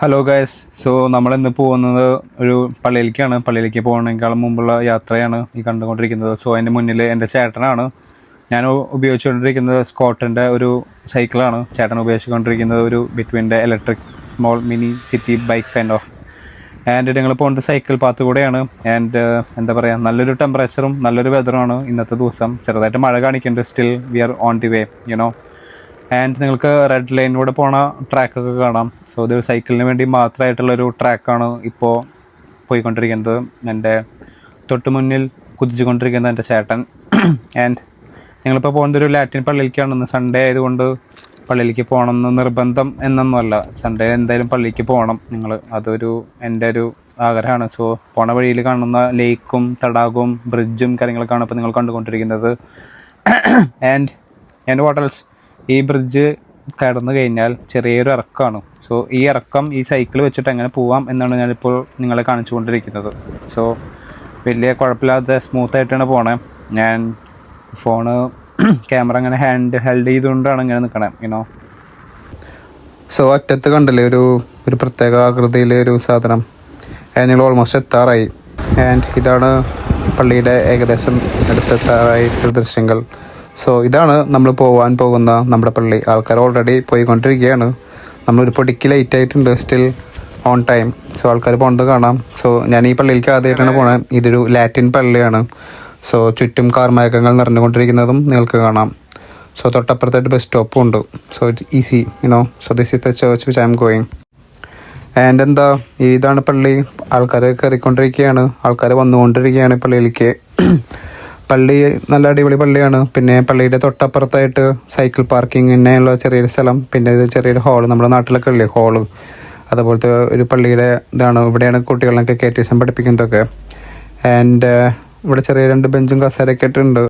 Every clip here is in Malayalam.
Hello guys. നമ്മളിന്ന് പോകുന്നത് ഒരു പള്ളിയിലേക്കാണ്. പള്ളിയിലേക്ക് പോകുന്നതിനേക്കാളും മുമ്പുള്ള യാത്രയാണ് ഈ കണ്ടുകൊണ്ടിരിക്കുന്നത്. അതിൻ്റെ മുന്നിൽ എൻ്റെ ചേട്ടനാണ്. ഞാൻ ഉപയോഗിച്ചുകൊണ്ടിരിക്കുന്നത് സ്കോട്ടിൻ്റെ ഒരു സൈക്കിളാണ്. ചേട്ടൻ ഉപയോഗിച്ചുകൊണ്ടിരിക്കുന്നത് ഒരു between the electric small mini city bike kind of. And ഞങ്ങൾ പോകുന്നത് സൈക്കിൾ പാത്ത് കൂടെയാണ്. ആൻഡ് എന്താ പറയുക, നല്ലൊരു ടെമ്പറേച്ചറും നല്ലൊരു വെതറുമാണ് ഇന്നത്തെ ദിവസം. ചെറുതായിട്ട് മഴ കാണിക്കുന്നുണ്ട്. Still we R on the way you know. And നിങ്ങൾക്ക് റെഡ് ലൈനിലൂടെ പോണ ട്രാക്കൊക്കെ കാണാം. ഇത് സൈക്കിളിന് വേണ്ടി മാത്രമായിട്ടുള്ളൊരു ട്രാക്കാണ് ഇപ്പോൾ പോയിക്കൊണ്ടിരിക്കുന്നത്. എൻ്റെ തൊട്ട് മുന്നിൽ കുതിച്ചുകൊണ്ടിരിക്കുന്നത് എൻ്റെ ചേട്ടൻ. ആൻഡ് ഞങ്ങളിപ്പോൾ പോകുന്നത് ഒരു ലാറ്റിൻ പള്ളിയിലേക്കാണ്. ഇന്ന് സൺഡേ ആയതുകൊണ്ട് പള്ളിയിലേക്ക് പോകണമെന്ന് നിർബന്ധം എന്നൊന്നുമല്ല. സൺഡേ എന്തായാലും പള്ളിക്ക് പോകണം ഞങ്ങൾ. അതൊരു എൻ്റെ ഒരു ആഗ്രഹമാണ്. പോണ വഴിയിൽ കാണുന്ന ലേക്കും തടാകവും ബ്രിഡ്ജും കാര്യങ്ങളൊക്കെയാണ് ഇപ്പോൾ നിങ്ങൾ കണ്ടുകൊണ്ടിരിക്കുന്നത്. ആൻഡ് വാട്ട് എൽസ്, ഈ ബ്രിഡ്ജ് കടന്നു കഴിഞ്ഞാൽ ചെറിയൊരു ഇറക്കമാണ്. ഈ ഇറക്കം ഈ സൈക്കിൾ വെച്ചിട്ട് എങ്ങനെ പോവാം എന്നാണ് ഞാനിപ്പോൾ നിങ്ങളെ കാണിച്ചു കൊണ്ടിരിക്കുന്നത്. വലിയ കുഴപ്പമില്ലാതെ സ്മൂത്തായിട്ടാണ് പോണേ. ഞാൻ ഫോണ് ക്യാമറ അങ്ങനെ ഹെൽഡ് ചെയ്തുകൊണ്ടാണ് ഇങ്ങനെ നിൽക്കണേ യുനോ. അറ്റത്ത് കണ്ടില്ലേ ഒരു പ്രത്യേക ആകൃതിയിലെ ഒരു സാധനം. ഞങ്ങൾ ഓൾമോസ്റ്റ് എത്താറായി. ആൻഡ് ഇതാണ് പള്ളിയുടെ ഏകദേശം അടുത്തെത്താറായിട്ടുള്ള ദൃശ്യങ്ങൾ. ഇതാണ് നമ്മൾ പോകാൻ പോകുന്ന നമ്മുടെ പള്ളി. ആൾക്കാർ ഓൾറെഡി പോയിക്കൊണ്ടിരിക്കുകയാണ്. നമ്മളൊരു പൊടിക്ക് ലേറ്റ് ആയിട്ടുണ്ട്. Still on time. ആൾക്കാർ പോകുന്നത് കാണാം. ഞാൻ ഈ പള്ളിയിലേക്ക് ആദ്യമായിട്ടാണ് പോണത്. ഇതൊരു ലാറ്റിൻ പള്ളിയാണ്. ചുറ്റും കാർമേഘങ്ങൾ നിറഞ്ഞുകൊണ്ടിരിക്കുന്നതും നിങ്ങൾക്ക് കാണാം. തൊട്ടപ്പുറത്തായിട്ട് ബസ് സ്റ്റോപ്പും ഉണ്ട്. It's easy you know. This is the church which I am going. And എന്താ, ഇതാണ് പള്ളി. ആൾക്കാർ കയറിക്കൊണ്ടിരിക്കുകയാണ്. ആൾക്കാർ വന്നുകൊണ്ടിരിക്കുകയാണ് പള്ളിയിലേക്ക്. പള്ളി നല്ല അടിപൊളി പള്ളിയാണ്. പിന്നെ പള്ളിയുടെ തൊട്ടപ്പുറത്തായിട്ട് സൈക്കിൾ പാർക്കിങ്ങിനുള്ള ചെറിയൊരു സ്ഥലം, പിന്നെ ഇത് ചെറിയൊരു ഹാള്, നമ്മുടെ നാട്ടിലൊക്കെ ഉള്ളേ ഹാള്, അതുപോലത്തെ ഒരു പള്ളിയുടെ ഇതാണ്. ഇവിടെയാണ് കുട്ടികളൊക്കെ കേറ്റീസം പഠിപ്പിക്കുന്നതൊക്കെ. ആൻഡ് ഇവിടെ ചെറിയ 2 ബെഞ്ചും കസേരയൊക്കെ ഇട്ടുണ്ട്.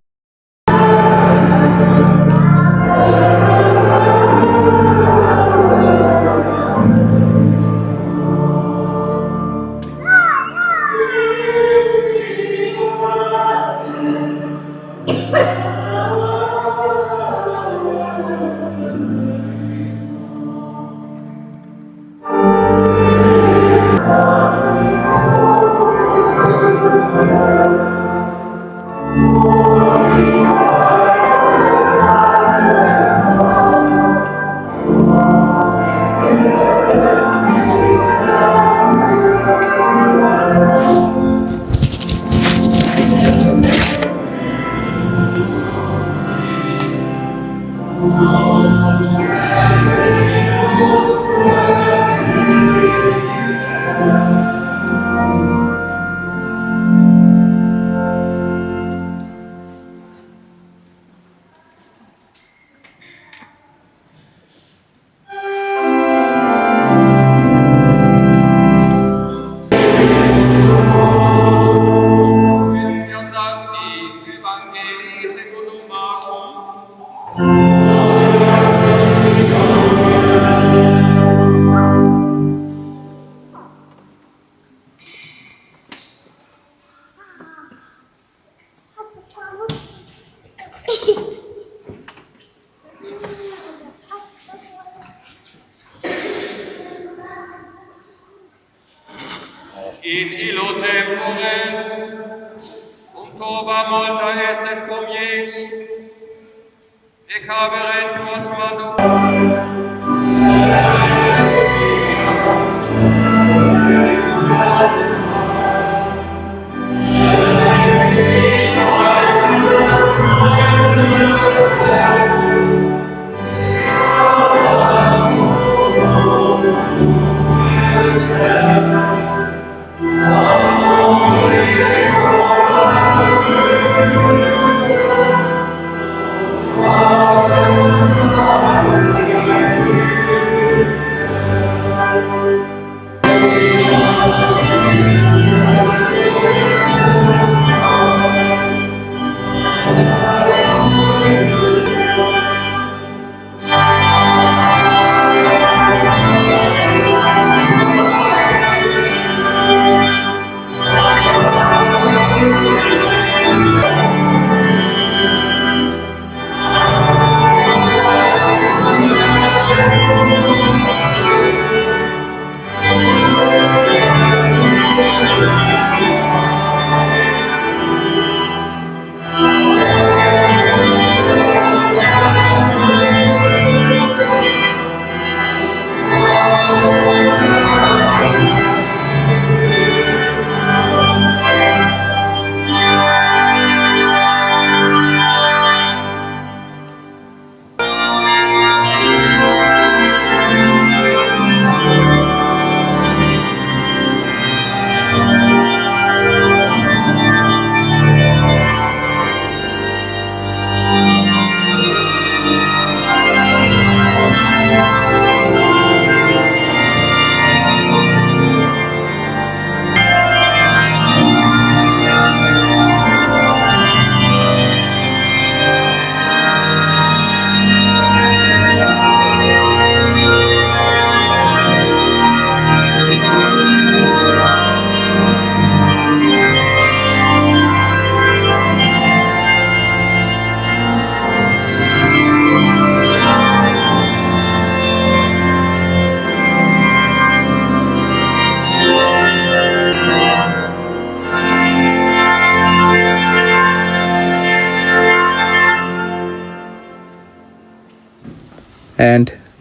In illo tempore, cova multa esset comies, et caverent quod manu.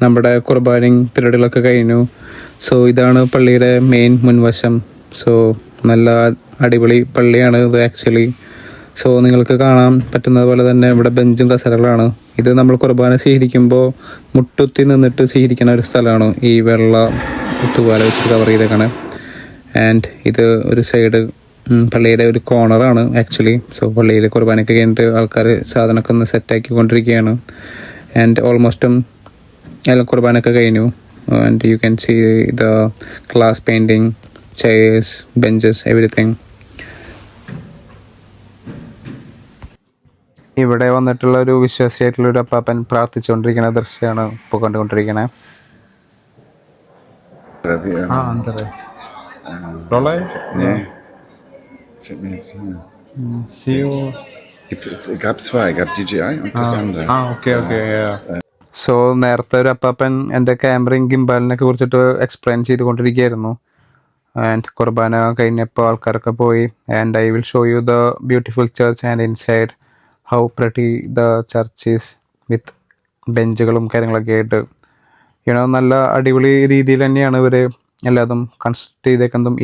നമ്മുടെ കുർബാനയും പരിപാടികളൊക്കെ കഴിഞ്ഞു. സോ ഇതാണ് പള്ളിയുടെ മെയിൻ മുൻവശം. സോ നല്ല അടിപൊളി പള്ളിയാണ് ഇത് ആക്ച്വലി. സോ നിങ്ങൾക്ക് കാണാൻ പറ്റുന്നത് പോലെ തന്നെ ഇവിടെ ബെഞ്ചും കസേരകളാണ്. ഇത് നമ്മൾ കുർബാന സ്വീകരിക്കുമ്പോൾ മുട്ടുത്തി നിന്നിട്ട് സ്വീകരിക്കുന്ന ഒരു സ്ഥലമാണ്. ഈ വെള്ള തൂവാല വെച്ചിട്ട് കവർ ചെയ്തേക്കാണ്. ആൻഡ് ഇത് ഒരു സൈഡ് പള്ളിയുടെ ഒരു കോർണറാണ് ആക്ച്വലി. സോ പള്ളിയിൽ കുർബാനയൊക്കെ കഴിഞ്ഞിട്ട് ആൾക്കാർ സാധനമൊക്കെ ഒന്ന് സെറ്റാക്കിക്കൊണ്ടിരിക്കുകയാണ്. ആൻഡ് ഓൾമോസ്റ്റും എല്ലാം കുർബാനയൊക്കെ കഴിഞ്ഞു. And you can see the glass painting, chairs, benches, everything. ഇവിടെ വന്നിട്ടുള്ള ഒരു വിശ്വാസിയായിട്ടുള്ള ഒരു അപ്പാപ്പൻ പ്രാർത്ഥിച്ചുകൊണ്ടിരിക്കുന്ന ദൃശ്യമാണ് ഇപ്പോൾ കണ്ടുകൊണ്ടിരിക്കുന്നത്. സോ നേരത്തെ ഒരു അപ്പാപ്പൻ എൻ്റെ ക്യാമറയും ഗിംബാലിനൊക്കെ കുറിച്ചിട്ട് എക്സ്പ്ലെയിൻ ചെയ്തുകൊണ്ടിരിക്കുകയായിരുന്നു. ആൻഡ് കുർബാന കഴിഞ്ഞപ്പോൾ ആൾക്കാരൊക്കെ പോയി. And I will show you the beautiful church and inside how pretty the church is with ബെഞ്ചുകളും കാര്യങ്ങളൊക്കെ ആയിട്ട്. നല്ല അടിപൊളി രീതിയിൽ തന്നെയാണ് ഇവർ എല്ലാതും കൺസ്ട്രക്ട് ചെയ്തേക്കുന്നതും.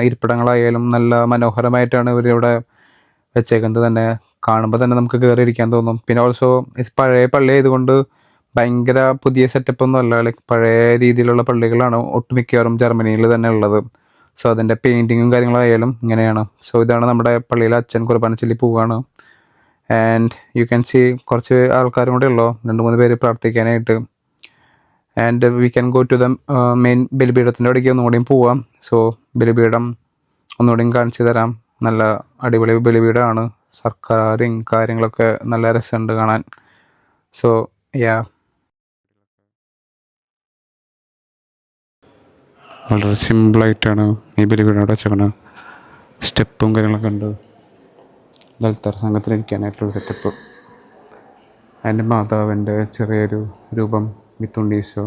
ഇരിപ്പിടങ്ങളായാലും നല്ല മനോഹരമായിട്ടാണ് ഇവരിവിടെ വെച്ചേക്കുന്നത് തന്നെ. കാണുമ്പോൾ തന്നെ നമുക്ക് കയറി ഇരിക്കാൻ തോന്നും. പിന്നെ ഓൾസോ പഴയ പള്ളി ആയതുകൊണ്ട് ഭയങ്കര പുതിയ സെറ്റപ്പ് ഒന്നും അല്ല. ലൈക്ക് പഴയ രീതിയിലുള്ള പള്ളികളാണ് ഒട്ടുമിക്കവാറും ജർമ്മനിയിൽ തന്നെ ഉള്ളത്. സോ അതിൻ്റെ പെയിൻറ്റിങ്ങും കാര്യങ്ങളായാലും ഇങ്ങനെയാണ്. സോ ഇതാണ് നമ്മുടെ പള്ളിയിലെ അച്ഛൻ കുർബാന ചൊല്ലി പോവുകയാണ്. ആൻഡ് യു ക്യാൻ സീ കുറച്ച് ആൾക്കാരും കൂടെ ഉള്ളൂ, 2-3 പേര് പ്രാർത്ഥിക്കാനായിട്ട്. And we can go to the main ബലിപീഠത്തിൻ്റെ അവിടേക്ക് ഒന്നുകൂടിയും പോവാം. സോ ബലിപീഠം ഒന്നുകൂടിയും കാണിച്ചു തരാം. നല്ല അടിപൊളി ബലിപീഠമാണ്. സർക്കാരും കാര്യങ്ങളൊക്കെ നല്ല രസമുണ്ട് കാണാൻ. സോ വളരെ സിമ്പിളായിട്ടാണ് ഈ ബലിപീഠം അവിടെ വെച്ചേക്കുന്നത്. സ്റ്റെപ്പും കാര്യങ്ങളൊക്കെ ഉണ്ട്. ദൽത്താർ സംഘത്തിലിരിക്കാനായിട്ടുള്ള സെറ്റപ്പ്. അതിൻ്റെ മാതാവിൻ്റെ ചെറിയൊരു രൂപം വിത്തുണ്ടീശോ,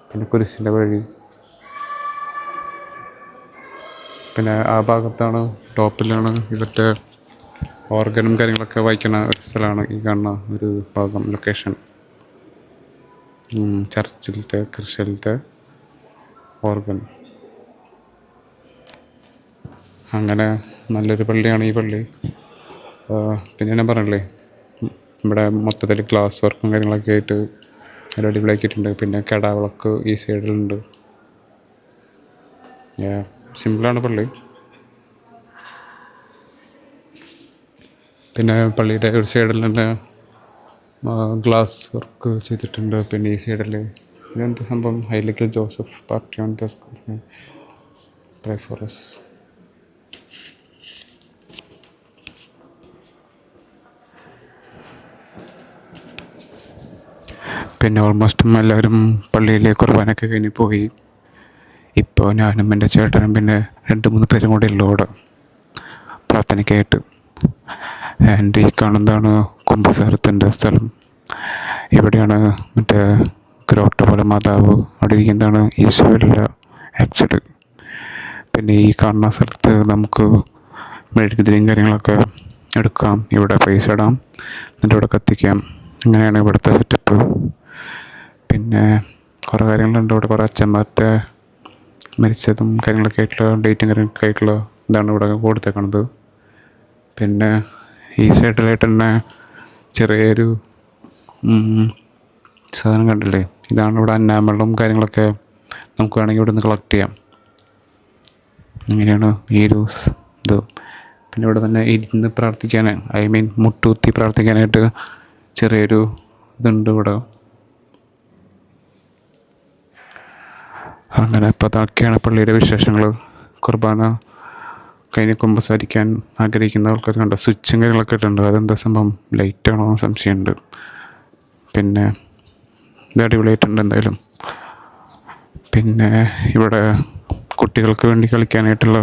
പിന്നെ കുരിശിൻ്റെ വഴി. പിന്നെ ആ ഭാഗത്താണ് ടോപ്പിലാണ് ഇവരുടെ ഓർഗനും കാര്യങ്ങളൊക്കെ വായിക്കുന്ന ഒരു സ്ഥലമാണ് ഈ കാണുന്ന ഒരു ഭാഗം, ലൊക്കേഷൻ. ചർച്ചിലത്തെ ക്രിസ്ത്യനിലത്തെ ഓർഗൻ. അങ്ങനെ നല്ലൊരു പള്ളിയാണ് ഈ പള്ളി. പിന്നെ ഞാൻ പറഞ്ഞില്ലേ, ഇവിടെ മൊത്തത്തിൽ ഗ്ലാസ് വർക്കും കാര്യങ്ങളൊക്കെ ആയിട്ട് നല്ല അടിപൊളിയാക്കിയിട്ടുണ്ട്. പിന്നെ കെടാവിളക്ക് ഈ സൈഡിലുണ്ട്. സിമ്പിളാണ് പള്ളി. പിന്നെ പള്ളിയുടെ ഒരു സൈഡിൽ തന്നെ ഗ്ലാസ് വർക്ക് ചെയ്തിട്ടുണ്ട്. പിന്നെ ഈ സൈഡിൽ ഇതെന്താ സംഭവം, ഹൈലിക്കൽ Joseph party on the pray for us. പിന്നെ ഓൾമോസ്റ്റും എല്ലാവരും പള്ളിയിലേക്ക് കുർബാനയൊക്കെ കഴിഞ്ഞ് പോയി. ഇപ്പോൾ ഞാനും എൻ്റെ ചേട്ടനും പിന്നെ 2-3 പേരും കൂടെ ഉള്ളു അവിടെ പ്രാർത്ഥനയ്ക്കായിട്ട്. ആൻഡ് ഈ കാണുന്നതാണ് കുംഭസാരത്തിൻ്റെ സ്ഥലം. ഇവിടെയാണ് മറ്റേ ഗ്രോട്ട പോലെ മാതാവ് അവിടെ ഇരിക്കുന്നതാണ് ഈശോയുടെ ആക്ച്വലി. പിന്നെ ഈ കാണുന്ന സ്ഥലത്ത് നമുക്ക് മെഴുകുതിരിയും കാര്യങ്ങളൊക്കെ എടുക്കാം. ഇവിടെ പൈസ ഇടാം, എന്നിട്ട് ഇവിടെ കത്തിക്കാം. അങ്ങനെയാണ് ഇവിടുത്തെ സെറ്റപ്പ്. പിന്നെ കുറേ കാര്യങ്ങളുണ്ട് ഇവിടെ. കുറേ അച്ഛന്മാരുടെ മരിച്ചതും കാര്യങ്ങളൊക്കെ ആയിട്ടുള്ള ഡേറ്റും കാര്യങ്ങളൊക്കെ ആയിട്ടുള്ള ഇതാണ് ഇവിടെ കൊടുത്തേക്കണത്. പിന്നെ ഈ സൈഡിലായിട്ട് തന്നെ ചെറിയൊരു സാധനം കണ്ടില്ലേ, ഇതാണ് ഇവിടെ അന്നാമളും കാര്യങ്ങളൊക്കെ നമുക്ക് വേണമെങ്കിൽ ഇവിടെ നിന്ന് കളക്ട് ചെയ്യാം. അങ്ങനെയാണ് ഈ ഒരു ഇത്. പിന്നെ ഇവിടെ തന്നെ ഇരുന്ന് പ്രാർത്ഥിക്കാൻ, മുട്ടുകുത്തി പ്രാർത്ഥിക്കാനായിട്ട് ചെറിയൊരു ഇതുണ്ട് ഇവിടെ. അങ്ങനെ ഇപ്പോൾ അതൊക്കെയാണ് പള്ളിയുടെ വിശേഷങ്ങൾ. കുർബാന കഴിഞ്ഞ് കുമ്പസാരിക്കാൻ ആഗ്രഹിക്കുന്ന ആൾക്കാർ കണ്ട സ്വിച്ചും കാര്യങ്ങളൊക്കെ ഇട്ടുണ്ട്. അതെന്താ സംഭവം, ലൈറ്റാണോ സംശയമുണ്ട്. പിന്നെ ഇത് അടിപൊളിയായിട്ടുണ്ട് എന്തായാലും. പിന്നെ ഇവിടെ കുട്ടികൾക്ക് വേണ്ടി കളിക്കാനായിട്ടുള്ള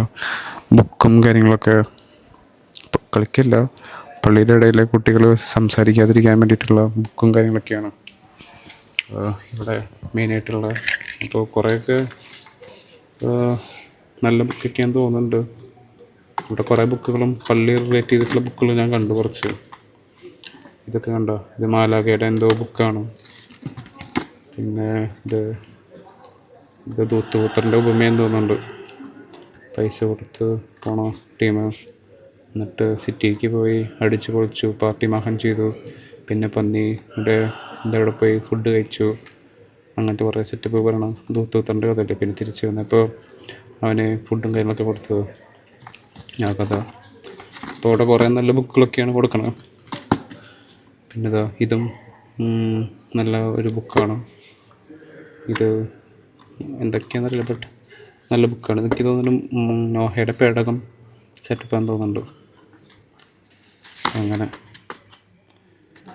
ബുക്കും കാര്യങ്ങളൊക്കെ, കളിക്കില്ല, പള്ളിയുടെ ഇടയിലെ കുട്ടികൾ സംസാരിക്കാതിരിക്കാൻ വേണ്ടിയിട്ടുള്ള ബുക്കും കാര്യങ്ങളൊക്കെയാണ് ഇവിടെ മെയിനായിട്ടുള്ള. അപ്പോൾ കുറേയൊക്കെ നല്ല ബുക്കൊക്കെയാന്ന് തോന്നുന്നുണ്ട്. ഇവിടെ കുറേ ബുക്കുകളും പള്ളി റിലേറ്റ് ചെയ്തിട്ടുള്ള ബുക്കുകൾ ഞാൻ കണ്ടു കുറച്ച്. ഇതൊക്കെ കണ്ടോ, ഇത് മാലാഖയുടെ എന്തോ ബുക്കാണ്. പിന്നെ ഇത് തൂത്തുപുത്രൻ്റെ ഉപമയെന്ന് തോന്നുന്നുണ്ട്. പൈസ കൊടുത്ത് പോണ ടീം എന്നിട്ട് സിറ്റിക്ക് പോയി അടിച്ച് പൊളിച്ചു, പാർട്ടി മഹൻ ചെയ്തു. പിന്നെ പന്നിയുടെ ഇതവിടെ പോയി ഫുഡ് കഴിച്ചു. അങ്ങനത്തെ കുറേ സെറ്റപ്പ് പറയണം തൂത്തുപുത്രൻ്റെ കഥയല്ലേ. പിന്നെ തിരിച്ച് വന്നപ്പോൾ അവന് ഫുഡും കാര്യങ്ങളൊക്കെ കൊടുത്തത് ആ കഥ. അപ്പോൾ അവിടെ കുറേ നല്ല ബുക്കുകളൊക്കെയാണ് കൊടുക്കണം. പിന്നെ ഇതും നല്ല ഒരു ബുക്കാണ്. ഇത് എന്തൊക്കെയാണെന്നറിയില്ല, ബട്ട് നല്ല ബുക്കാണ്. എനിക്ക് തോന്നുന്നു നോഹയുടെ പേടകം സെറ്റപ്പാന്ന് തോന്നുന്നുണ്ട്. അങ്ങനെ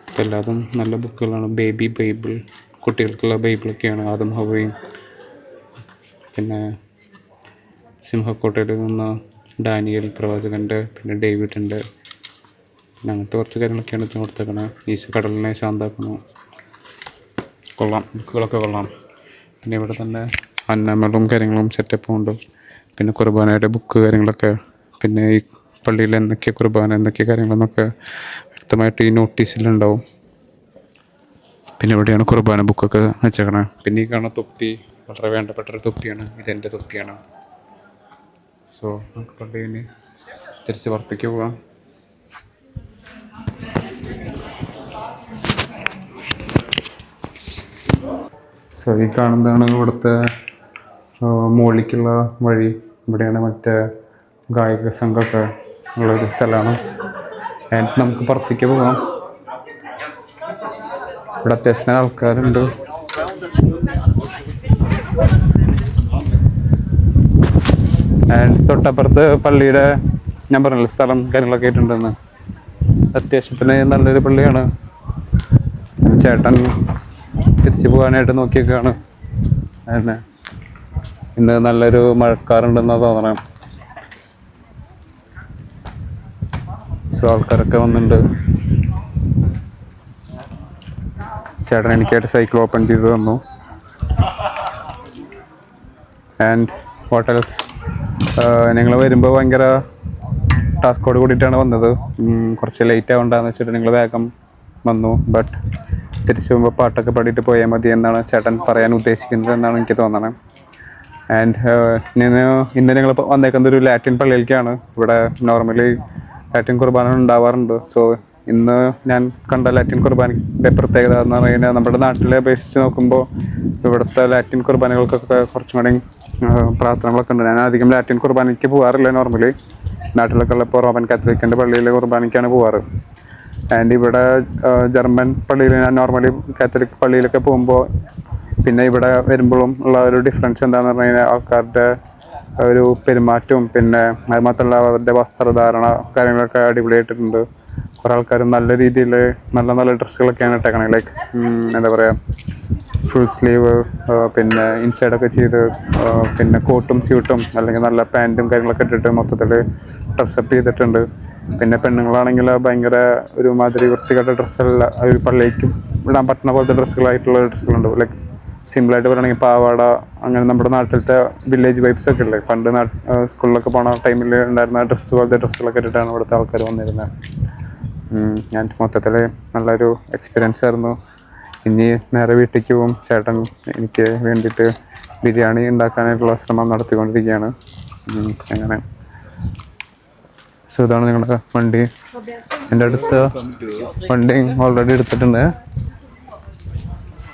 ഇപ്പം എല്ലാതും നല്ല ബുക്കുകളാണ്. ബേബി ബൈബിൾ, കുട്ടികൾക്കുള്ള ബൈബിളൊക്കെയാണ്. ആദം ഹവ്വയും പിന്നെ സിംഹക്കോട്ടയിൽ നിന്ന് ഡാനിയൽ പ്രവാചകൻ്റെ, പിന്നെ ഡേവിഡിൻ്റെ, പിന്നെ അങ്ങനത്തെ കുറച്ച് കാര്യങ്ങളൊക്കെയാണ് ഇതിന് കൊടുത്തേക്കണത്. ഈശോ കടലിനെ ശാന്താക്കുന്നു. കൊള്ളാം, ബുക്കുകളൊക്കെ കൊള്ളാം. പിന്നെ ഇവിടെ തന്നെ അന്നമലും കാര്യങ്ങളും സെറ്റപ്പും ഉണ്ട്. പിന്നെ കുർബാനയുടെ ബുക്ക് കാര്യങ്ങളൊക്കെ, പിന്നെ ഈ പള്ളിയിൽ എന്തൊക്കെ കുർബാന എന്തൊക്കെ കാര്യങ്ങളെന്നൊക്കെ വ്യക്തമായിട്ട് ഈ നോട്ടീസിലുണ്ടാവും. പിന്നെ ഇവിടെയാണ് കുർബാന ബുക്കൊക്കെ വെച്ചേക്കണേ. പിന്നെ ഈ കാണുന്ന തൊപ്പി വളരെ വേണ്ടപ്പെട്ടൊരു തൊപ്പിയാണ്. ഇതെൻ്റെ തൊപ്പിയാണ്. സോ നമുക്ക് പള്ളിയിൽ തിരിച്ച് പുറത്തേക്ക് പോകാം. സോ ഈ കാണുന്നതാണ് ഇവിടുത്തെ മുകളിലേക്കുള്ള വഴി. ഇവിടെയാണ് മറ്റേ ഗായക സംഘമൊക്കെ ഉള്ളൊരു സ്ഥലമാണ്. ആൻഡ് നമുക്ക് പുറത്തേക്ക് പോകാം. ഇവിടെ അത്യാവശ്യം ആൾക്കാരുണ്ട്. ആൻഡ് തൊട്ടപ്പുറത്ത് പള്ളിയുടെ ഞാൻ പറഞ്ഞില്ല സ്ഥലം കാര്യങ്ങളൊക്കെ ആയിട്ടുണ്ടെന്ന്. അത്യാവശ്യത്തിന് നല്ലൊരു പള്ളിയാണ്. ചേട്ടൻ തിരിച്ചു പോകാനായിട്ട് നോക്കിയൊക്കെയാണ്. അതന്നെ ഇന്ന് നല്ലൊരു മഴക്കാറുണ്ടെന്നാണ് തോന്നണം. സോ ആൾക്കാരൊക്കെ വന്നിട്ടുണ്ട്. ചേട്ടൻ എനിക്കായിട്ട് സൈക്കിൾ ഓപ്പൺ ചെയ്ത് തന്നു. ആൻഡ് വാട്ട് എൽസ്, ഞങ്ങൾ വരുമ്പോൾ ഭയങ്കര ടാസ്കോട് കൂടിയിട്ടാണ് വന്നത്. കുറച്ച് ലേറ്റ് ആവണ്ടെന്ന് വെച്ചിട്ട് ഞങ്ങൾ വേഗം വന്നു. ബട്ട് തിരിച്ചു പോകുമ്പോൾ പാട്ടൊക്കെ പാടിയിട്ട് പോയാൽ മതി എന്നാണ് ചേട്ടൻ പറയാൻ ഉദ്ദേശിക്കുന്നത് എന്നാണ് എനിക്ക് തോന്നണത്. ആൻഡ് ഇന്ന് ഞങ്ങൾ വന്നേക്കുന്നത് ഒരു ലാറ്റിൻ പള്ളിയിലേക്കാണ്. ഇവിടെ നോർമലി ലാറ്റിൻ കുർബാന ഉണ്ടാവാറുണ്ട്. സോ ഇന്ന് ഞാൻ കണ്ട ലാറ്റിൻ കുർബാനയുടെ പ്രത്യേകത എന്ന് പറഞ്ഞു കഴിഞ്ഞാൽ നമ്മുടെ നാട്ടിലെ അപേക്ഷിച്ച് നോക്കുമ്പോൾ ഇവിടുത്തെ ലാറ്റിൻ കുർബാനകൾക്കൊക്കെ കുറച്ചും കൂടി പ്രാർത്ഥനകളൊക്കെ ഉണ്ട്. ഞാൻ അധികം ലാറ്റിൻ കുർബാനയ്ക്ക് പോകാറില്ല. നോർമലി നാട്ടിലൊക്കെ ഉള്ളപ്പോൾ റോമൻ കാത്തലിക്കിൻ്റെ പള്ളിയിലെ കുർബാനയ്ക്കാണ് പോകാറ്. ആൻഡ് ഇവിടെ ജർമ്മൻ പള്ളിയിൽ ഞാൻ നോർമലി കാത്തലിക് പള്ളിയിലൊക്കെ പോകുമ്പോൾ പിന്നെ ഇവിടെ വരുമ്പോഴും ഉള്ള ഒരു ഡിഫറൻസ് എന്താണെന്ന് പറഞ്ഞു കഴിഞ്ഞാൽ ആൾക്കാരുടെ ഒരു പെരുമാറ്റവും പിന്നെ അത് മാത്രമല്ല അവരുടെ വസ്ത്രധാരണ കാര്യങ്ങളൊക്കെ അടിപൊളിയായിട്ടുണ്ട്. കുറേ ആൾക്കാരും നല്ല രീതിയിൽ നല്ല നല്ല ഡ്രസ്സുകളൊക്കെയാണ് ഇട്ടേക്കണേ. ലൈക്ക് എന്താ പറയുക, ഫുൾ സ്ലീവ്, പിന്നെ ഇൻസൈഡൊക്കെ ചെയ്ത്, പിന്നെ കോട്ടും സ്യൂട്ടും അല്ലെങ്കിൽ നല്ല പാൻറ്റും കാര്യങ്ങളൊക്കെ ഇട്ടിട്ട് മൊത്തത്തിൽ ഡ്രസ്സപ്പ് ചെയ്തിട്ടുണ്ട്. പിന്നെ പെണ്ണുങ്ങളാണെങ്കിൽ ഭയങ്കര ഒരു മാതിരി വൃത്തികെട്ട ഡ്രസ്സല്ല, ഒരു പള്ളിക്ക് ഇടാൻ പറ്റുന്ന പോലത്തെ ഡ്രസ്സുകളായിട്ടുള്ള ഡ്രസ്സുകളുണ്ട്. ലൈക്ക് സിമ്പിളായിട്ട് പറയുകയാണെങ്കിൽ പാവാട, അങ്ങനെ നമ്മുടെ നാട്ടിലത്തെ വില്ലേജ് വൈബ്സ് ഒക്കെ ഇല്ലേ, പണ്ട് സ്കൂളിലൊക്കെ പോണ ടൈമിൽ ഉണ്ടായിരുന്ന ഡ്രസ്സ് പോലത്തെ ഡ്രസ്സുകളൊക്കെ ഇട്ടിട്ടാണ് ഇവിടുത്തെ ആൾക്കാർ വന്നിരുന്നത്. ഞാൻ മൊത്തത്തിൽ നല്ലൊരു എക്സ്പീരിയൻസ് ആയിരുന്നു. ഇനി നേരെ വീട്ടിലേക്ക് പോകും. ചേട്ടൻ എനിക്ക് വേണ്ടിയിട്ട് ബിരിയാണി ഉണ്ടാക്കാനായിട്ടുള്ള ശ്രമം നടത്തിക്കൊണ്ടിരിക്കുകയാണ്. അങ്ങനെ സോ ഇതാണ് നിങ്ങളുടെ വണ്ടി. എൻ്റെ അടുത്ത വണ്ടി ഓൾറെഡി എടുത്തിട്ടുണ്ട്.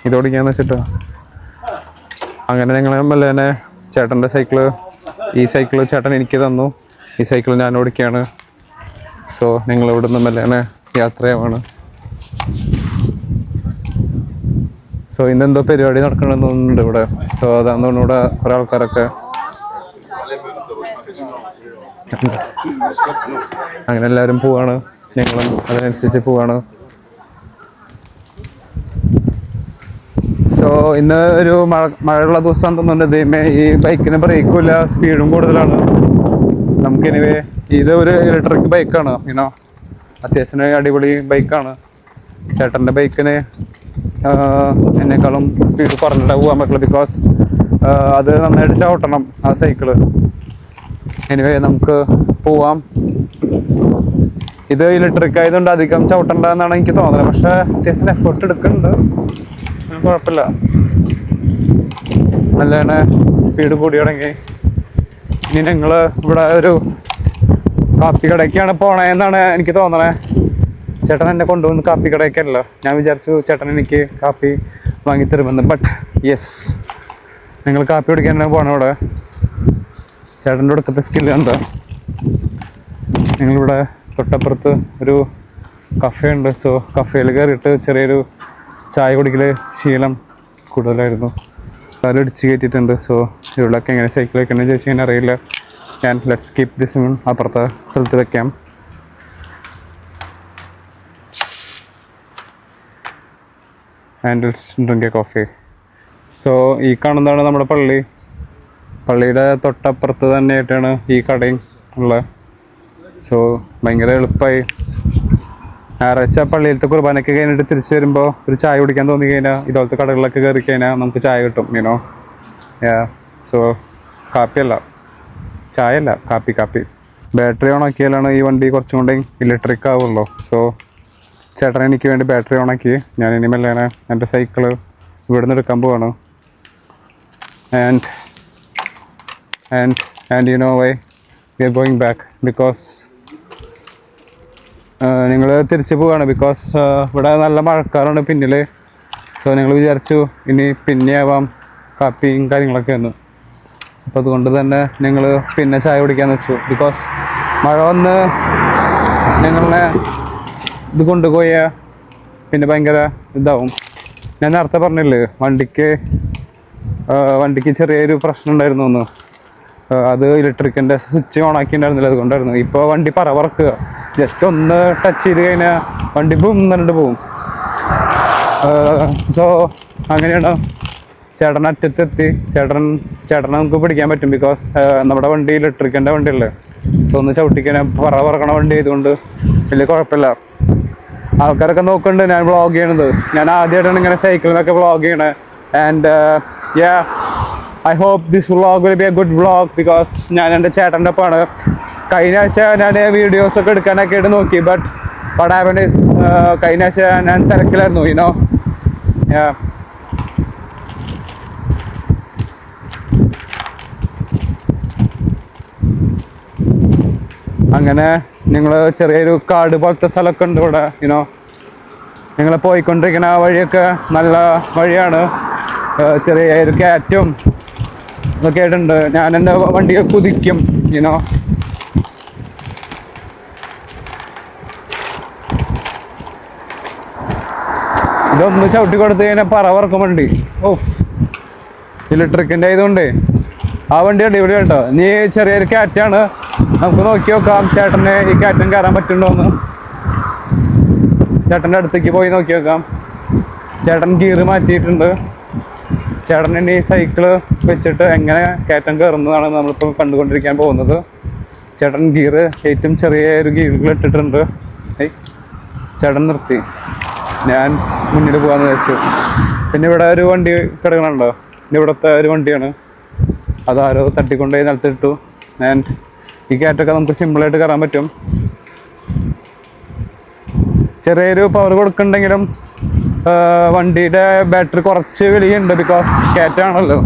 ഇതോടിക്കാന്ന് വെച്ചിട്ടോ. അങ്ങനെ ഞങ്ങൾ മെല്ലെ തന്നെ ചേട്ടൻ്റെ ഈ സൈക്കിള് ചേട്ടൻ എനിക്ക് തന്നു. ഈ സൈക്കിൾ ഞാൻ ഓടിക്കുകയാണ്. സോ ഞങ്ങൾ ഇവിടെ നിന്ന് മെല്ലെ തന്നെ യാത്രയാണ്. സോ ഇന്നെന്തോ പരിപാടി നടക്കണമെന്ന് തോന്നുന്നുണ്ട് ഇവിടെ. സോ അതാന്ന് ഇവിടെ കുറേ ആൾക്കാരൊക്കെ അങ്ങനെ എല്ലാവരും പോവാണ്. ഞങ്ങളും അതിനനുസരിച്ച് പോവാണ്. സോ ഇന്ന് ഒരു മഴയുള്ള ദിവസം തോന്നുന്നുണ്ട്. ഈ ബൈക്കിന് ബ്രേക്കുമില്ല, സ്പീഡും കൂടുതലാണ്. നമുക്കിനിവേ ഇത് ഒരു ഇലക്ട്രിക് ബൈക്കാണ്. അത്യാവശ്യം അടിപൊളി ബൈക്കാണ്. ചേട്ടൻ്റെ ബൈക്കിന് എന്നെക്കാളും സ്പീഡ് കുറഞ്ഞിട്ടാണ് പോകാൻ പറ്റുള്ളൂ. ബിക്കോസ് അത് നന്നായിട്ട് ചവിട്ടണം ആ സൈക്കിള്. എനിവേ നമുക്ക് പോവാം. ഇത് ഇലക്ട്രിക് ആയതുകൊണ്ട് അധികം ചവിട്ടണ്ട എന്നാണ് എനിക്ക് തോന്നുന്നത്. പക്ഷേ അത്യാവശ്യം എഫേർട്ട് എടുക്കുന്നുണ്ട്, കുഴപ്പമില്ല. നല്ലതാണ് സ്പീഡ് കൂടി തുടങ്ങി. ഇനി ഞങ്ങൾ ഇവിടെ ഒരു കാപ്പി കടയ്ക്കാണ് പോണതെന്നാണ് എനിക്ക് തോന്നണേ. ചേട്ടൻ എന്നെ കൊണ്ടുവന്ന് കാപ്പി കടയ്ക്കല്ലോ. ഞാൻ വിചാരിച്ചു ചേട്ടൻ എനിക്ക് കാപ്പി വാങ്ങിത്തരുമെന്ന്. ബട്ട് യെസ്, ഞങ്ങൾ കാപ്പി കുടിക്കാൻ തന്നെ പോകണം. ഇവിടെ ചേട്ടൻ്റെ ഒടുക്കത്തെ സ്കില്ല് എന്താ. ഞങ്ങളിവിടെ തൊട്ടപ്പുറത്ത് ഒരു കഫേ ഉണ്ട്. സോ കഫേയിൽ കയറിയിട്ട് ചെറിയൊരു ചായ കുടിക്കൽ ശീലം കൂടുതലായിരുന്നു. കാലം ഇടിച്ച് കയറ്റിയിട്ടുണ്ട്. സോ ഇവിടെയൊക്കെ എങ്ങനെ സൈക്കിൾ വെക്കണമെന്ന് ചോദിച്ചു കഴിഞ്ഞാൽ അറിയില്ല. ഞാൻ ലെറ്റ്സ് കീപ് ദിസ് അപ്പുറത്തെ സ്ഥലത്ത് വെക്കാം. And let's drink A coffee. So ഈ കാണുന്നതാണ് നമ്മുടെ പള്ളി. പള്ളിയുടെ തൊട്ടപ്പുറത്ത് തന്നെയായിട്ടാണ് ഈ കടയും ഉള്ളത്. സോ ഭയങ്കര എളുപ്പമായി. ഞായറാഴ്ച പള്ളിയിലത്തെ കുർബാനയൊക്കെ കഴിഞ്ഞിട്ട് തിരിച്ച് വരുമ്പോൾ ഒരു ചായ കുടിക്കാൻ തോന്നി കഴിഞ്ഞാൽ ഇതുപോലത്തെ കടകളിലൊക്കെ കയറി കഴിഞ്ഞാൽ നമുക്ക് ചായ കിട്ടും. യുനോ സോ കാപ്പിയല്ല, ചായയല്ല, കാപ്പി. ബാറ്ററി ഓൺ ആക്കിയാലാണ് ഈ വണ്ടി കുറച്ചും കൂടെ ഇലക്ട്രിക് ആവുള്ളൂ. സോ ചേട്ടൻ എനിക്ക് വേണ്ടി ബാറ്ററി ഓൺ ആക്കി. ഞാൻ ഇനി മെല്ലാണ് എൻ്റെ സൈക്കിള് ഇവിടെ നിന്ന് എടുക്കാൻ പോവാണ്. And you know why we are going back because ഞങ്ങൾ തിരിച്ച് പോവുകയാണ്. ബിക്കോസ് ഇവിടെ നല്ല മഴക്കാറാണ് പിന്നിൽ. സോ ഞങ്ങൾ വിചാരിച്ചു ഇനി പിന്നെ ആവാം കാപ്പിയും കാര്യങ്ങളൊക്കെ ഒന്ന്. അപ്പോൾ അതുകൊണ്ട് തന്നെ ഞങ്ങൾ പിന്നെ ചായ കുടിക്കാമെന്ന് വെച്ചു. ബിക്കോസ് മഴ വന്ന് ഞങ്ങളെ ഇത് കൊണ്ടുപോയാൽ പിന്നെ ഭയങ്കര ഇതാവും. ഞാൻ നേരത്തെ പറഞ്ഞില്ലേ വണ്ടിക്ക് ചെറിയൊരു പ്രശ്നം ഉണ്ടായിരുന്നു ഒന്ന്. അത് ഇലക്ട്രിക്കിൻ്റെ സ്വിച്ച് ഓൺ ആക്കിയിട്ടുണ്ടായിരുന്നില്ല, അതുകൊണ്ടായിരുന്നു. ഇപ്പോൾ വണ്ടി പറക്കുക. ജസ്റ്റ് ഒന്ന് ടച്ച് ചെയ്ത് കഴിഞ്ഞാൽ വണ്ടി ബും എന്നിട്ട് പോവും. സോ അങ്ങനെയാണ് ചേട്ടൻ അറ്റത്തെത്തി. ചേട്ടനെ നമുക്ക് പിടിക്കാൻ പറ്റും. ബിക്കോസ് നമ്മുടെ വണ്ടി ഇലക്ട്രിക്കിൻ്റെ വണ്ടിയല്ലേ. സോ ഒന്ന് ചവിട്ടിക്കാൻ പറക്കണ വണ്ടി ആയതുകൊണ്ട് വലിയ കുഴപ്പമില്ല. ആൾക്കാരൊക്കെ നോക്കുന്നുണ്ട് ഞാൻ വ്ളോഗ് ചെയ്യണത്. ഞാൻ ആദ്യമായിട്ടാണ് ഇങ്ങനെ സൈക്കിളിൽ നിന്നൊക്കെ വ്ളോഗ് ചെയ്യണത്. And I hope this vlog will be a good vlog because ഞാൻ എൻ്റെ ചേട്ടൻ്റെ ഒപ്പമാണ്. കഴിഞ്ഞ ആഴ്ച ഞാൻ വീഡിയോസൊക്കെ എടുക്കാനൊക്കെ ആയിട്ട് നോക്കി. ബട്ട് what happened is കഴിഞ്ഞ ആഴ്ച ഞാൻ തിരക്കിലായിരുന്നു. യുനോ അങ്ങനെ നിങ്ങൾ ചെറിയൊരു കാട് പോലത്തെ സ്ഥലമൊക്കെ ഉണ്ട് ഇവിടെ. യുനോ നിങ്ങൾ പോയിക്കൊണ്ടിരിക്കുന്ന വഴിയൊക്കെ നല്ല വഴിയാണ്. ചെറിയൊരു കയറ്റവും ഇതൊക്കെ ആയിട്ടുണ്ട്. ഞാൻ എൻ്റെ വണ്ടിയെ കുതിക്കും. യുനോ ഇതൊന്ന് ചവിട്ടി കൊടുത്ത് കഴിഞ്ഞാൽ പറക്കും വണ്ടി. ഓ ഇലക്ട്രിക്കിൻ്റെ ആയതുകൊണ്ട് ആ വണ്ടി അടിപൊളി കേട്ടോ. നീ ചെറിയൊരു കയറ്റാണ്. നമുക്ക് നോക്കി നോക്കാം ചേട്ടന് ഈ കയറ്റം കയറാൻ പറ്റുന്നുണ്ടോയെന്ന്. ചേട്ടൻ്റെ അടുത്തേക്ക് പോയി നോക്കി നോക്കാം. ചേട്ടൻ ഗിയർ മാറ്റിയിട്ടുണ്ട്. ചേട്ടൻ ഇനി സൈക്കിള് വെച്ചിട്ട് എങ്ങനെ കയറ്റം കയറുന്നതാണ് നമ്മളിപ്പോൾ കണ്ടുകൊണ്ടിരിക്കാൻ പോകുന്നത്. ചേട്ടൻ ഗിയർ ഏറ്റവും ചെറിയൊരു ഗിയറുകൾ ഇട്ടിട്ടുണ്ട്. ചേട്ടൻ നിർത്തി. ഞാൻ മുന്നിൽ പോകാമെന്ന് വെച്ചു. പിന്നെ ഇവിടെ ഒരു വണ്ടി കിടക്കണുണ്ടോ? ഇവിടുത്തെ ഒരു വണ്ടിയാണ്. അതാരോ തട്ടിക്കൊണ്ടുപോയി നിലത്തിട്ടു. ആൻഡ് ഈ കയറ്റൊക്കെ നമുക്ക് സിമ്പിളായിട്ട് കയറാൻ പറ്റും. ചെറിയൊരു പവർ കൊടുക്കുന്നുണ്ടെങ്കിലും വണ്ടിയുടെ ബാറ്ററി കുറച്ച് വലിയുണ്ട്. ബിക്കോസ് കയറ്റാണല്ലോ.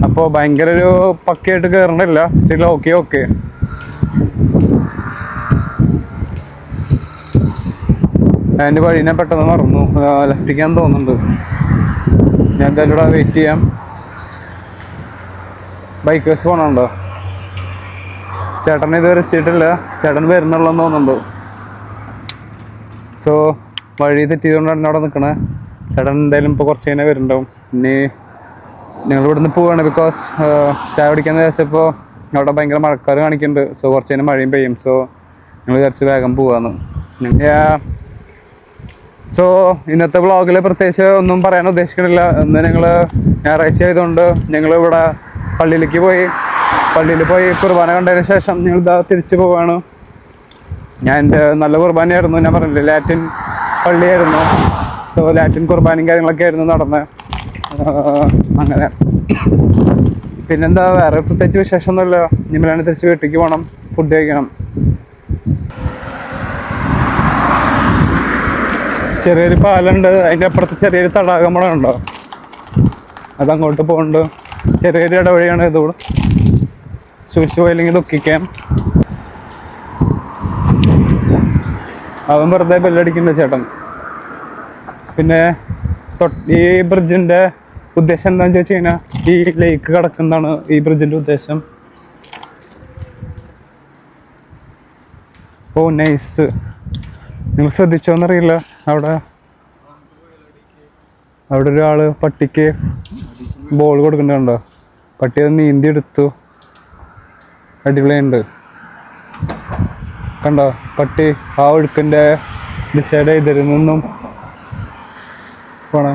അപ്പോൾ ഭയങ്കര ഒരു പക്കയായിട്ട് കയറണില്ല. Still okay. അതിൻ്റെ വഴി ഞാൻ പെട്ടെന്ന് മറന്നു. ലെഫ്റ്റിക്കാൻ തോന്നുന്നുണ്ട്. ഞാൻ എന്തായാലും ഇവിടെ വെയിറ്റ് ചെയ്യാം. ബൈക്കേഴ്സ് പോകണുണ്ടോ? ചേട്ടൻ ഇതുവരെ എത്തിയിട്ടില്ല. ചേട്ടൻ വരുന്നുള്ളതെന്ന് തോന്നുന്നുണ്ട്. സോ വഴി തെറ്റിയതുകൊണ്ടാണ് അവിടെ നിൽക്കണേ. ചേട്ടൻ എന്തായാലും ഇപ്പോൾ കുറച്ച് കഴിഞ്ഞാൽ വരുന്നുണ്ടാവും. ഇനി ഞങ്ങൾ ഇവിടുന്ന് പോവുകയാണ്. ബിക്കോസ് ചായ കുടിക്കാന്ന് വിചാരിച്ചപ്പോൾ അവിടെ ഭയങ്കര മഴക്കാർ കാണിക്കുന്നുണ്ട്. സോ കുറച്ച് കഴിഞ്ഞാൽ മഴയും പെയ്യും. സോ ഞങ്ങൾ വിചാരിച്ച് വേഗം പോവാന്ന്. സോ ഇന്നത്തെ വ്ളോഗിൽ പ്രത്യേകിച്ച് ഒന്നും പറയാൻ ഉദ്ദേശിക്കണില്ല. ഇന്ന് ഞങ്ങൾ ഞായറാഴ്ച ആയതുകൊണ്ട് ഞങ്ങളിവിടെ പള്ളിയിൽ പോയി കുർബാന കണ്ടതിന് ശേഷം ഞങ്ങൾ തിരിച്ചു പോവുകയാണ്. ഞാൻ നല്ല കുർബാനയായിരുന്നു. ഞാൻ പറഞ്ഞില്ലേ ലാറ്റിൻ പള്ളിയായിരുന്നു. സോ ലാറ്റിൻ കുർബാനയും കാര്യങ്ങളൊക്കെ ആയിരുന്നു നടന്നത്. അങ്ങനെ പിന്നെന്താ, വേറെ പ്രത്യേകിച്ച് വിശേഷമൊന്നുമില്ല. ഇനിമേലാണ് തിരിച്ച് വീട്ടിലേക്ക് പോകണം, ഫുഡ് കഴിക്കണം. ചെറിയൊരു പാലുണ്ട്. അതിൻ്റെ അപ്പുറത്ത് ചെറിയൊരു തടാകം കൂടെ ഉണ്ടോ, അതങ്ങോട്ട് പോകുന്നുണ്ട്. ചെറിയൊരു ഇടവഴിയാണ് ഇതോട്, സൂക്ഷിച്ചു പോയില്ലെങ്കിൽ ദുഃഖിക്കാം. അവൻ വെറുതെ ബെല്ലടിക്കണ്ട ചേട്ടൻ. പിന്നെ ഈ ബ്രിഡ്ജിൻ്റെ ഉദ്ദേശം എന്താണെന്ന് ചോദിച്ചു കഴിഞ്ഞാൽ ഈ ലേക്ക് കടക്കുന്നതാണ് ഈ ബ്രിഡ്ജിൻ്റെ ഉദ്ദേശം. ഓ നൈസ്. നിങ്ങൾ ശ്രദ്ധിച്ചോന്നറിയില്ല, അവിടെ ഒരാൾ പട്ടിക്ക് ബോൾ കൊടുക്കുന്നുണ്ടോ? പട്ടി അത് നീന്തി എടുത്തു. അടിപൊളിയുണ്ട് കണ്ടോ? പട്ടി ആ ഒഴുക്കിൻ്റെ ദിശയുടെ ഇതിൽ നിന്നും പോണേ.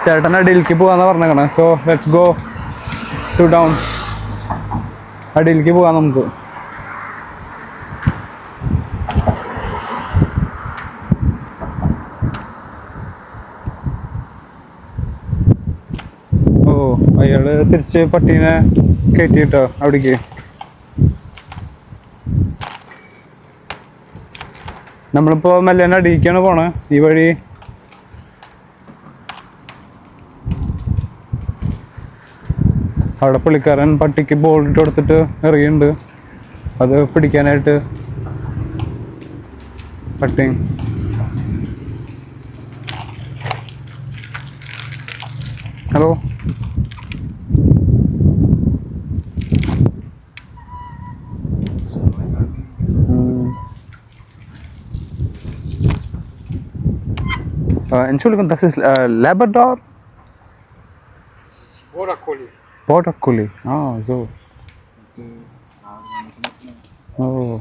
ചേട്ടൻ അടിയിലേക്ക് പോകാന്ന് പറഞ്ഞേക്കണേ. So let's go to down. അടിയിലേക്ക് പോകാം നമുക്ക്. ഓ അയാള് തിരിച്ച് പട്ടീനെ കയറ്റിട്ടോ അവിടേക്ക്. നമ്മളിപ്പോ മെല്ലെ അടിയിക്കാണ് പോണേ. ഈ വഴി അവിടെ പുള്ളിക്കാരൻ പട്ടിക്ക് ബോൾ ഇട്ട് കൊടുത്തിട്ട് എറിയുന്നുണ്ട്, അത് പിടിക്കാനായിട്ട്. പട്ടി hello. Entschuldigung, das ist Labrador? Border Collie. Ah, so. Oh.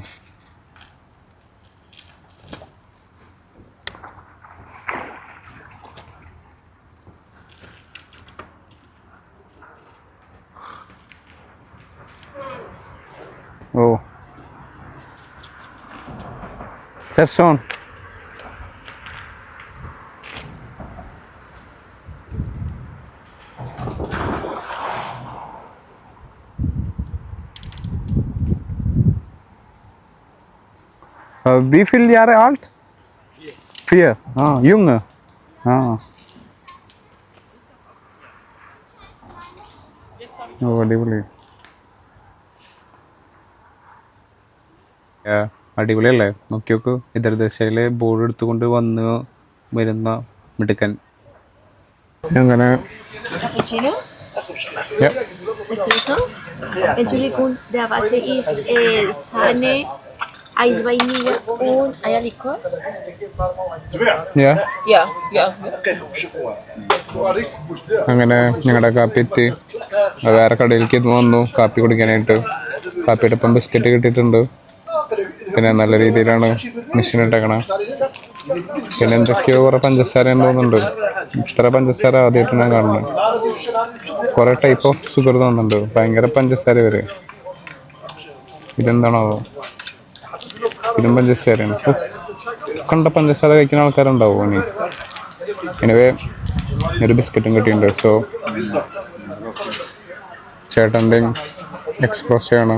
Oh. Sehr schön. Wie viele Jahre alt? 4. Ah, junge. Ah. Oh, അടിപൊളി. അടിപൊളിയല്ലേ? നോക്കി നോക്ക്, എതിർദിശയിലെ ബോർഡ് എടുത്തുകൊണ്ട് വരുന്ന മിടുക്കൻ. അങ്ങനെ Entschuldigung, der Wasser ist Sahne, Eis Vanille und Eierlikör. അങ്ങനെ ഞങ്ങളുടെ കാപ്പി എത്തി. വേറെ കടയിലേക്ക് വന്നു കാപ്പി കുടിക്കാനായിട്ട്. കാപ്പിയുടെ ഒപ്പം ബിസ്ക്കറ്റ് കിട്ടിയിട്ടുണ്ട്. പിന്നെ നല്ല രീതിയിലാണ് മെഷീൻ ഇട്ടേക്കണേ. പിന്നെ എന്തൊക്കെയോ കുറെ പഞ്ചസാര തോന്നുന്നുണ്ട്. ഇത്ര പഞ്ചസാര ആദ്യമായിട്ട് ഞാൻ കാണുന്നത്. കുറെ ടൈപ്പ് ഓഫ് ഷുഗർ തോന്നുന്നുണ്ട്, ഭയങ്കര പഞ്ചസാര വരെ. ഇതെന്താണോ? ഇതും പഞ്ചസാരയാണ്. കണ്ട പഞ്ചസാര കഴിക്കുന്ന ആൾക്കാരുണ്ടാവും ഇനി. എനിവേ ഒരു ബിസ്ക്കറ്റും കിട്ടിയിട്ടുണ്ട്. സോ ചേട്ടൻ്റെ എക്സ്പ്രസ്സാണ്.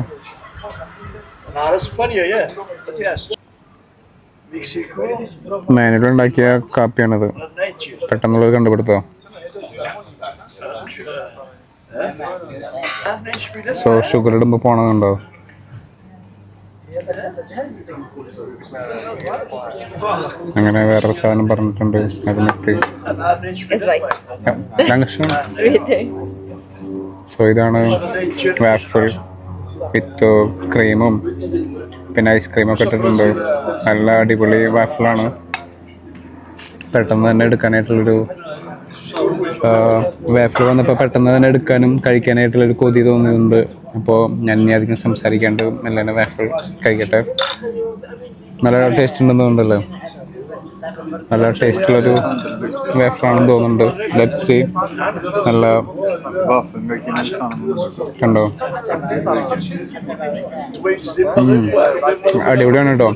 മാനുവലുണ്ടാക്കിയ കാപ്പിയാണിത്. പെട്ടെന്നുള്ളത് കണ്ടുപിടുത്തോ. സോ ഷുഗർ ഇടുമ്പോൾ പോണതുണ്ടോ? അങ്ങനെ വേറൊരു സാധനം പറഞ്ഞിട്ടുണ്ട്. അത് നിർത്തി. സോ ഇതാണ് വാഫിൾ വിത്ത് ക്രീമും പിന്നെ ഐസ്ക്രീമൊക്കെ ഇട്ടിട്ടുണ്ട്. നല്ല അടിപൊളി വാഫിളാണ്. പെട്ടെന്ന് തന്നെ എടുക്കാനായിട്ടുള്ളൊരു വാഫിൾ വന്നപ്പോൾ പെട്ടെന്ന് തന്നെ എടുക്കാനും കഴിക്കാനായിട്ടുള്ളൊരു കൊതി തോന്നിയിട്ടുണ്ട്. അപ്പോൾ ഞാൻ ഇനി അധികം സംസാരിക്കാണ്ട് മെല്ലെ വാഫിൾ കഴിക്കട്ടെ. നല്ല ടേസ്റ്റ് ഉണ്ടെന്ന് തോന്നുന്നുണ്ടല്ലോ. നല്ല ടേസ്റ്റുള്ളൊരു വേഫറാണെന്ന് തോന്നുന്നുണ്ട്. Let's see. നല്ല കണ്ടോ, അടിപൊളിയാണ് കേട്ടോ.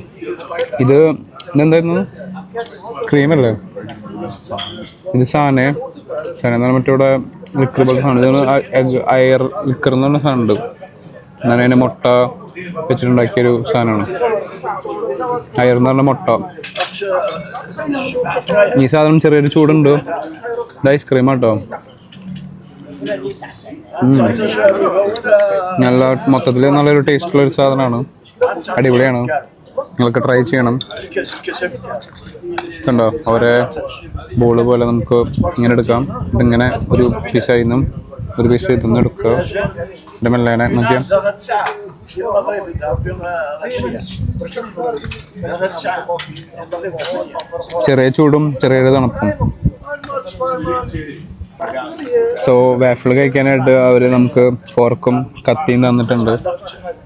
ഇതെന്തായിരുന്നു? ക്രീമല്ലേ? ഇത് സാധനം എന്ന് പറഞ്ഞാൽ മറ്റേ ലിക്കർ പോലെ സാധനം. അയർ ലിക്കർ എന്ന് പറഞ്ഞ സാധനം ഉണ്ട്. എന്നാലും അതിൻ്റെ മുട്ട വെച്ചിട്ടുണ്ടാക്കിയൊരു സാധനമാണ്. അയർ എന്ന് പറഞ്ഞ മുട്ട. ഈ സാധനം ചെറിയൊരു ചൂടുണ്ട്. ഇത് ഐസ്ക്രീം ആട്ടോ. നല്ല മൊത്തത്തിൽ നല്ലൊരു ടേസ്റ്റുള്ള ഒരു സാധനമാണ്. അടിപൊളിയാണ്. നിങ്ങൾക്ക് ട്രൈ ചെയ്യണം. കണ്ടോ, അവരെ ബോള് പോലെ നമുക്ക് ഇങ്ങനെ എടുക്കാം. ഇതിങ്ങനെ ഒരു പീസായി നിന്നും ഒരു പീസ് ഇതൊന്നും എടുക്കുക. എൻ്റെ മെല്ലേനെ നോക്കിയാൽ ചെറിയ ചൂടും ചെറിയൊരു തണുപ്പും. സോ വാഫിൾ കഴിക്കാനായിട്ട് അവർ നമുക്ക് ഫോർക്കും കത്തിയും തന്നിട്ടുണ്ട്.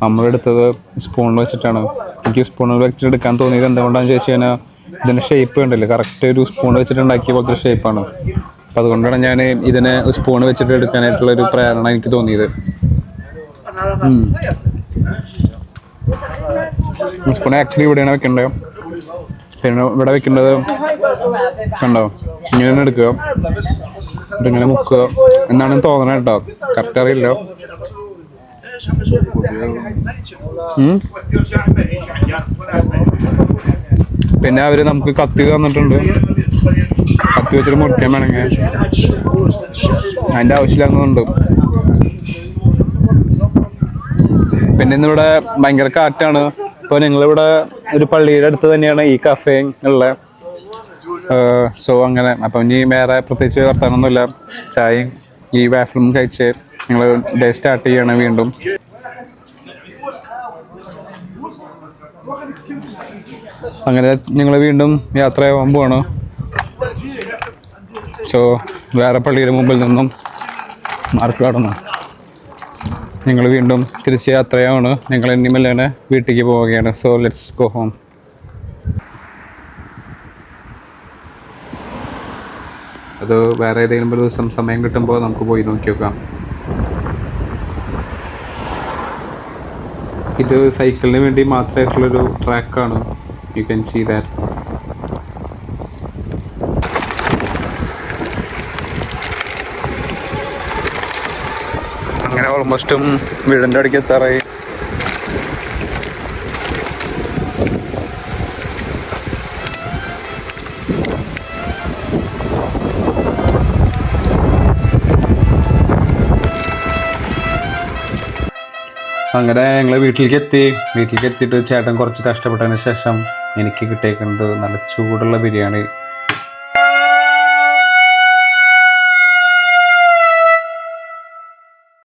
നമ്മളെടുത്തത് സ്പൂണിൽ വെച്ചിട്ടാണ്. എനിക്ക് സ്പൂണിൽ വെച്ചിട്ടെടുക്കാൻ തോന്നിയത് എന്തുകൊണ്ടാണെന്ന് ചോദിച്ചു കഴിഞ്ഞാൽ ഇതിൻ്റെ ഷേപ്പ് ഉണ്ടല്ലോ, കറക്റ്റ് ഒരു സ്പൂൺ വെച്ചിട്ട് ഉണ്ടാക്കിയ പോലത്തെ ഒരു ഷേപ്പാണ്. അപ്പം അതുകൊണ്ടാണ് ഞാൻ ഇതിനെ സ്പൂൺ വെച്ചിട്ട് എടുക്കാനായിട്ടുള്ളൊരു പ്രേരണ എനിക്ക് തോന്നിയത്. സ്പൂൺ ആക്ച്വലി ഇവിടെയാണ് വെക്കേണ്ടത്. പിന്നെ ഇവിടെ വെക്കേണ്ടത് കണ്ടോ, ഇങ്ങനെ എടുക്കുക, ഇതിങ്ങനെ മുക്കുക എന്നാണ് തോന്നണ കേട്ടോ. കറക്റ്റ് അറിയില്ല. പിന്നെ അവര് നമുക്ക് കത്തി തന്നിട്ടുണ്ട്. കത്തി വെച്ചിട്ട് മുറിക്കാൻ വേണമെങ്കിൽ അതിൻ്റെ ആവശ്യമില്ലാന്നുണ്ട്. പിന്നെ ഇന്നിവിടെ ഭയങ്കര കാറ്റാണ്. ഇപ്പോൾ ഞങ്ങളിവിടെ ഒരു പള്ളിയുടെ അടുത്ത് തന്നെയാണ് ഈ കഫേ ഉള്ളത്. സോ അങ്ങനെ അപ്പം ഇനി വേറെ പ്രത്യേകിച്ച് വർത്താനൊന്നുമില്ല. ചായയും ഈ വാഫിളും കഴിച്ച് ഞങ്ങൾ ഡേ സ്റ്റാർട്ട് ചെയ്യണം വീണ്ടും. അങ്ങനെ ഞങ്ങൾ വീണ്ടും യാത്രയാവാൻ പോവാണ്. സോ വേറെ പള്ളിയുടെ മുമ്പിൽ നിന്നും മാർക്ക് കടന്നു ഞങ്ങൾ വീണ്ടും തിരിച്ച് യാത്രയാണ്. ഞങ്ങൾ ഇനി മെല്ലെ വീട്ടിലേക്ക് പോവുകയാണ്. So let's go home. അത് വേറെ ഏതെങ്കിലും ഒരു ദിവസം സമയം കിട്ടുമ്പോൾ നമുക്ക് പോയി നോക്കി നോക്കാം. ഇത് സൈക്കിളിന് വേണ്ടി മാത്രമായിട്ടുള്ളൊരു ട്രാക്കാണ്. You can see that. അങ്ങനെ ഓൾമോസ്റ്റും വീടിൻ്റെ അടുക്ക് എത്താറായി. അങ്ങനെ ഞങ്ങൾ വീട്ടിലേക്ക് എത്തിയിട്ട് ചേട്ടൻ കുറച്ച് കഷ്ടപ്പെട്ടതിന് ശേഷം എനിക്ക് കിട്ടിയേക്കുന്നത് നല്ല ചൂടുള്ള ബിരിയാണി